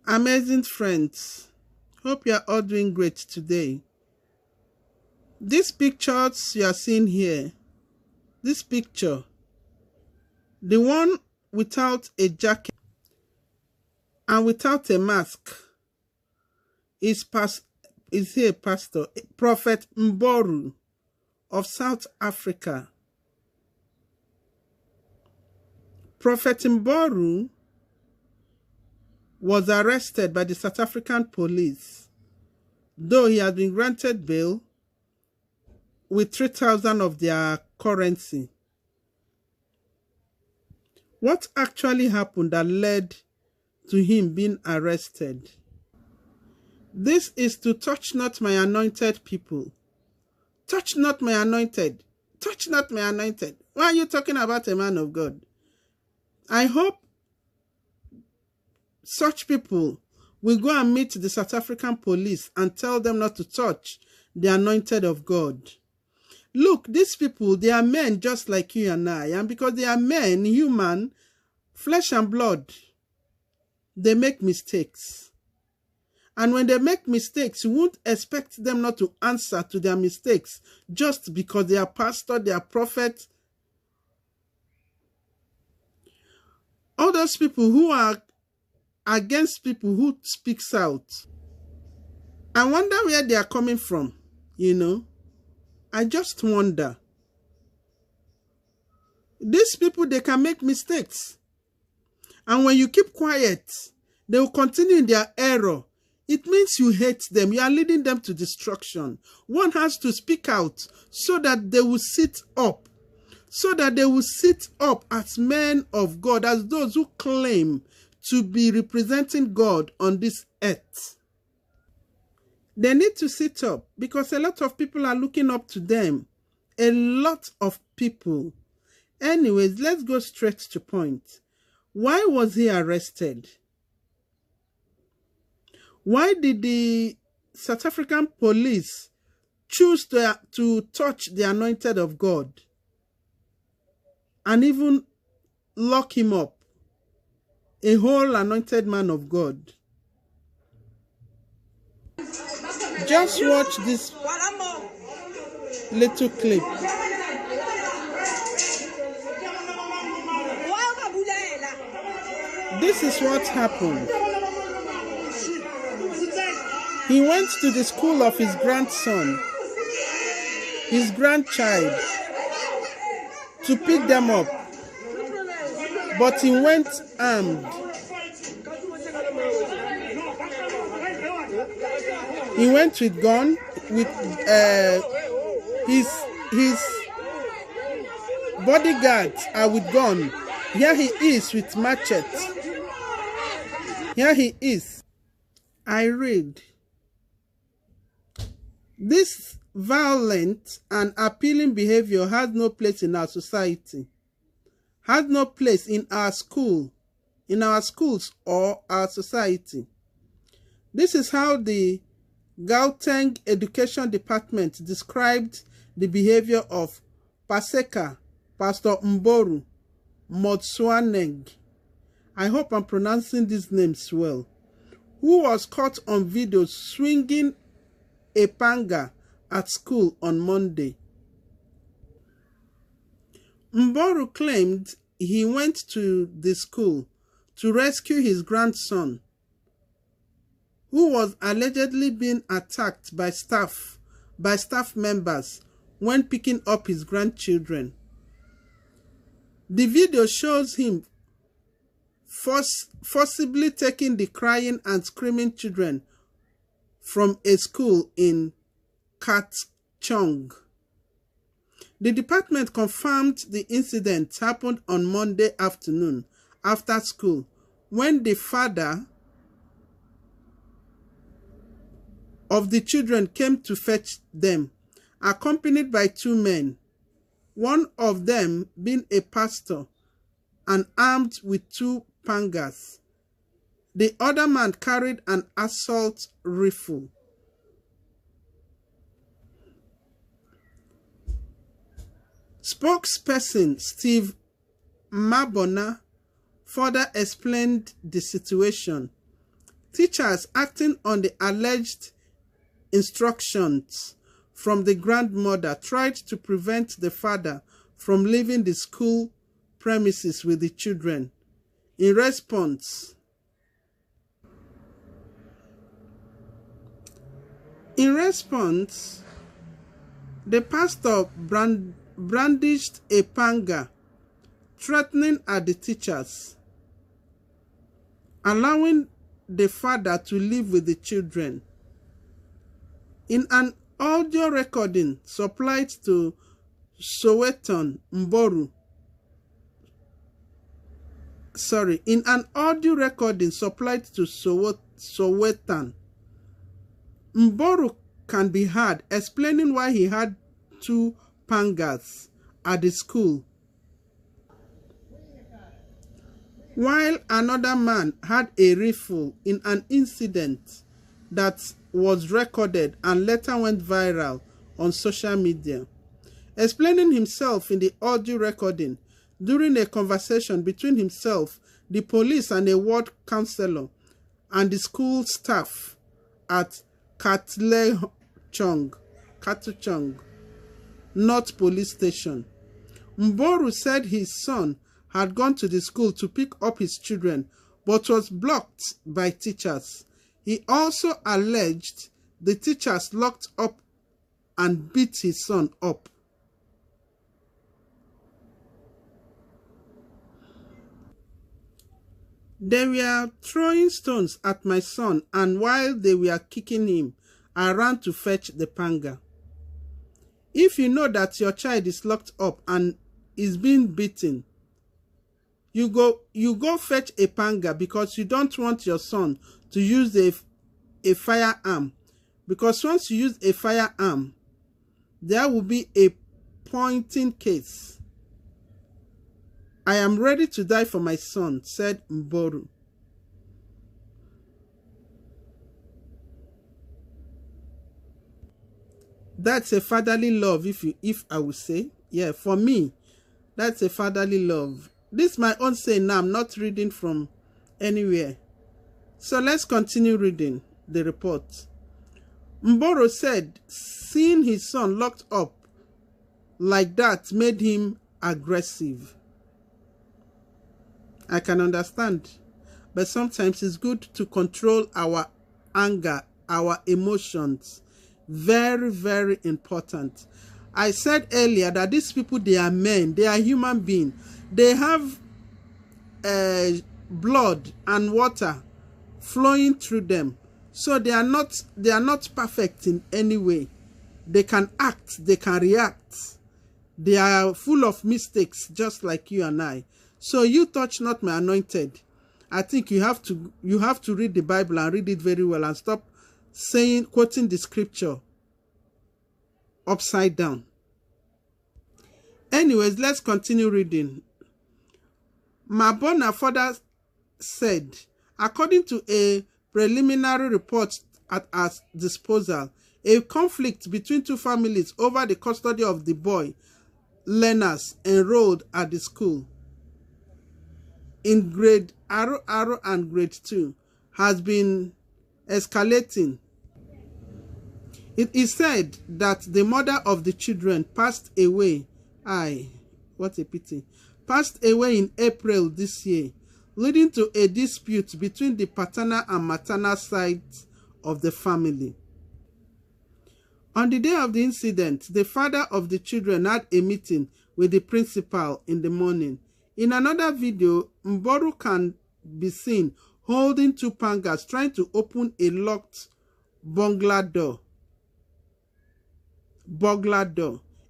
Amazing friends, hope you are all doing great today. These pictures you are seeing here, this picture, the one without a jacket and without a mask, is here Pastor Prophet Mboro of South Africa. Prophet Mboro was arrested by the South African police, though he had been granted bail with 3,000 of their currency. What actually happened that led to him being arrested? This is to touch not my anointed people. Touch not my anointed. Touch not my anointed. Why are you talking about a man of God? I hope such people will go and meet the South African police and tell them not to touch the anointed of God. Look, these people, they are men just like you and I. And because they are men, human, flesh and blood, they make mistakes. And when they make mistakes, you won't expect them not to answer to their mistakes just because they are pastor, they are prophet. All those people who are against people who speaks out, I wonder where they are coming from, I just wonder. These people, they can make mistakes. And when you keep quiet, they will continue in their error. It means you hate them. You are leading them to destruction. One has to speak out so that they will sit up. So that they will sit up as men of God, as those who claim to be representing God on this earth. They need to sit up because a lot of people are looking up to them. A lot of people. Anyways, let's go straight to point. Why was he arrested? Why did the South African police choose to touch the anointed of God and even lock him up? A whole anointed man of God. Just watch this little clip. This is what happened. He went to the school of his grandson, his grandchild, to pick them up. But he went armed. He went with gun, with his bodyguards are with gun. Here he is with machete. Here he is. I read. This violent and appealing behavior has no place in our society. Has no place in our school, in our schools or our society. This is how the Gauteng Education Department described the behavior of Pastor Mboro Motswaneng. I hope I'm pronouncing these names well. Who was caught on video swinging a panga at school on Monday. Mboro claimed he went to the school to rescue his grandson, who was allegedly being attacked by staff members when picking up his grandchildren. The video shows him forcibly taking the crying and screaming children from a school in Katchong. The department confirmed the incident happened on Monday afternoon after school when the father of the children came to fetch them, accompanied by two men, one of them being a pastor and armed with two pangas. The other man carried an assault rifle. Spokesperson Steve Mabona further explained the situation, Teachers acting on the alleged instructions from the grandmother tried to prevent the father from leaving the school premises with the children. In response, the pastor brandished a panga, threatening at the teachers, allowing the father to live with the children. In an audio recording supplied to Sowetan, Mboro, Mboro can be heard explaining why he had 2 pangas at the school, while another man had a rifle, in an incident that was recorded and later went viral on social media. Explaining himself in the audio recording during a conversation between himself, the police, and a ward councillor and the school staff at Katuchong North Police Station. Mboro said his son had gone to the school to pick up his children but was blocked by teachers. He also alleged the teachers locked up and beat his son up. They were throwing stones at my son, and while they were kicking him, I ran to fetch the panga. If you know that your child is locked up and is being beaten, you go fetch a panga because you don't want your son to use a firearm. Because once you use a firearm, there will be a pointing case. I am ready to die for my son, said Mboro. That's a fatherly love, if I would say. Yeah, for me, that's a fatherly love. This is my own saying now. I'm not reading from anywhere. So let's continue reading the report. Mboro said seeing his son locked up like that made him aggressive. I can understand, but sometimes it's good to control our anger, our emotions. Very, very important. I said earlier that these people, they are men, they are human beings. They have blood and water flowing through them. So they are not perfect in any way. They can act, they can react. They are full of mistakes, just like you and I. So you touch not my anointed. I think you have to read the Bible and read it very well and stop quoting the scripture upside down. Anyways, let's continue reading. Mabona further said, according to a preliminary report at our disposal, a conflict between 2 families over the custody of the boy learners enrolled at the school in grade Aro and grade 2 has been escalating. It is said that the mother of the children passed away. What a pity. Passed away in April this year, leading to a dispute between the paternal and maternal sides of the family. On the day of the incident, the father of the children had a meeting with the principal in the morning. In another video, Mboro can be seen holding 2 pangas trying to open a locked burglar door.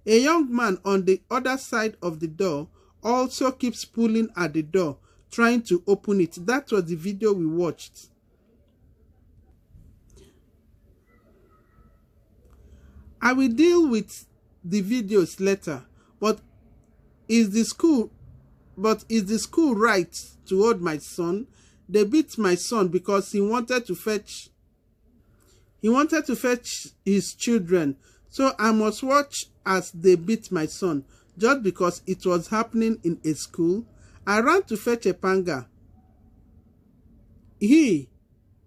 A young man on the other side of the door also keeps pulling at the door, trying to open it. That was the video we watched. I will deal with the videos later, but is the school right to hold my son? They beat my son because he wanted to fetch his children. So I must watch as they beat my son just because it was happening in a school. I ran to fetch a panga. He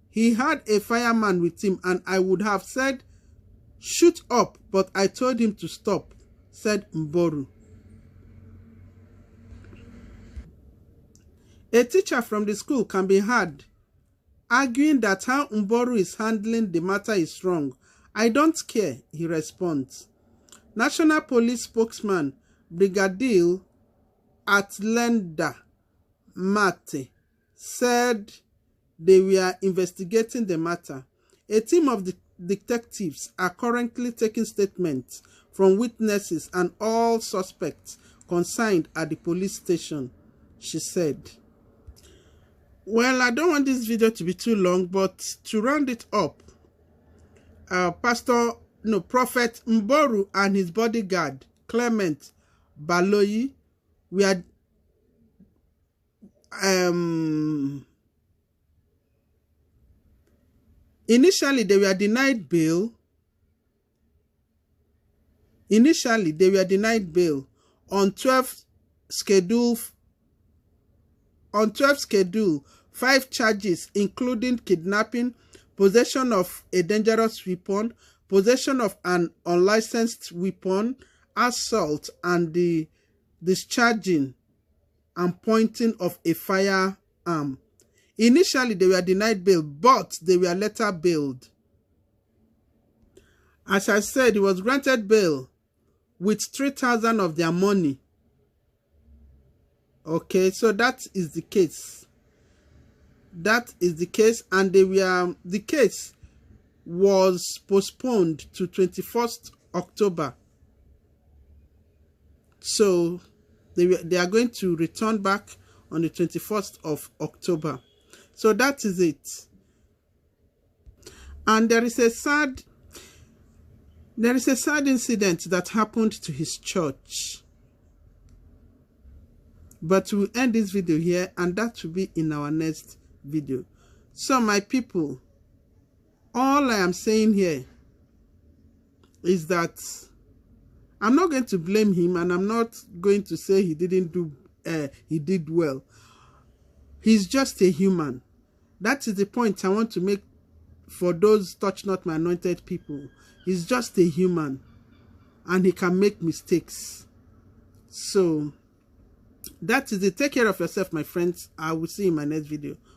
He had a fireman with him, and I would have said, shoot up, but I told him to stop, said Mboro. A teacher from the school can be heard arguing that how Mboro is handling the matter is wrong. I don't care, he responds. National Police spokesman Brigadier Atlenda Mate said they were investigating the matter. A team of detectives are currently taking statements from witnesses and all suspects concerned at the police station, she said. Well, I don't want this video to be too long, but to round it up, Prophet Mboro and his bodyguard, Clement Baloyi, were initially they were denied bail. On 12 schedule 5 charges, including kidnapping, possession of a dangerous weapon, possession of an unlicensed weapon, assault, and the discharging and pointing of a firearm. Initially, they were denied bail, but they were later bailed. As I said, he was granted bail with 3,000 of their money. Okay, so that is the case. That is the case, and the case was postponed to 21st October. So they are going to return back on the 21st of October. So that is it. And there is a sad incident that happened to his church. But we'll end this video here, and that will be in our next video. So my people, all I am saying here is that I'm not going to blame him, and I'm not going to say he didn't do he did well. He's just a human. That is the point I want to make for those touch not my anointed people. He's just a human, and he can make mistakes. So that is it. Take care of yourself, my friends. I will see you in my next video.